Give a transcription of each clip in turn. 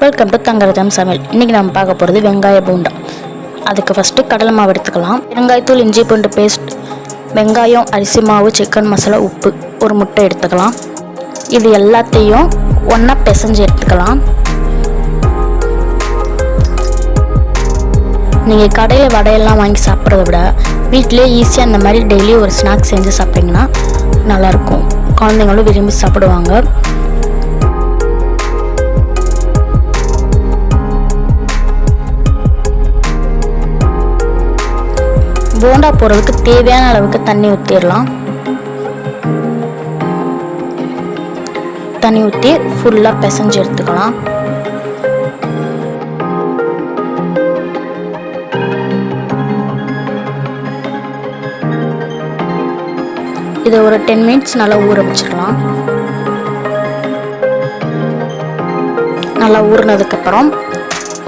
Welcome to தங்கரதம் சமையல். இன்றைக்கி நம்ம பார்க்க போகிறது வெங்காய பூண்டா. அதுக்கு ஃபஸ்ட்டு கடலை மாவு எடுத்துக்கலாம். வெங்காயத்தூள், இஞ்சி பூண்டு பேஸ்ட், வெங்காயம், அரிசி மாவு, சிக்கன் மசாலா, உப்பு, ஒரு முட்டை எடுத்துக்கலாம். இது எல்லாத்தையும் ஒன்றா பிசைஞ்சு எடுத்துக்கலாம். நீங்கள் கடையில் வடையெல்லாம் வாங்கி சாப்பிட்றத விட வீட்டிலே ஈஸியாக இந்த மாதிரி டெய்லி ஒரு ஸ்நாக்ஸ் செஞ்சு சாப்பிட்டிங்கன்னா நல்லாயிருக்கும். குழந்தைங்களும் விரும்பி சாப்பிடுவாங்க. போண்டா போடுறதுக்கு தேவையான அளவுக்கு தண்ணி ஊற்றிடலாம். தண்ணி ஊற்றி ஃபுல்லாக பிசைஞ்சு எடுத்துக்கலாம். இதை ஒரு 10 மினிட்ஸ் நல்லா ஊற வச்சிடலாம். நல்லா ஊறினதுக்கப்புறம்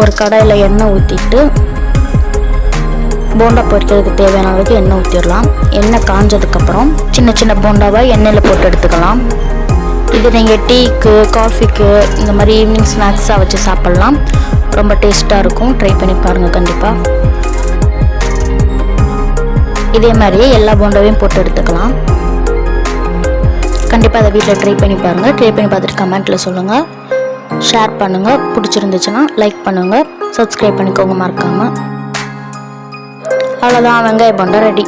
ஒரு கடாயில் எண்ணெய் ஊற்றிட்டு போண்டா பொரிக்கிறதுக்கு தேவையான அளவுக்கு எண்ணெய் ஊற்றிடலாம். எண்ணெய் காஞ்சதுக்கப்புறம் சின்ன சின்ன போண்டாவாக எண்ணெயில் போட்டு எடுத்துக்கலாம். இது நீங்கள் டீக்கு, காஃபிக்கு, இந்த மாதிரி ஈவினிங் ஸ்நாக்ஸாக வச்சு சாப்பிட்லாம். ரொம்ப டேஸ்ட்டாக இருக்கும். ட்ரை பண்ணி பாருங்கள் கண்டிப்பாக. இதே மாதிரியே எல்லா போண்டாவையும் போட்டு எடுத்துக்கலாம். கண்டிப்பாக அதை வீட்டில் ட்ரை பண்ணி பாருங்கள். ட்ரை பண்ணி பார்த்துட்டு கமெண்ட்டில் சொல்லுங்கள். ஷேர் பண்ணுங்கள். பிடிச்சிருந்துச்சுன்னா லைக் பண்ணுங்கள். சப்ஸ்கிரைப் பண்ணிக்கோங்க மறக்காமல். அவ்வளோதான், வெங்காய போண்டா ரெடி.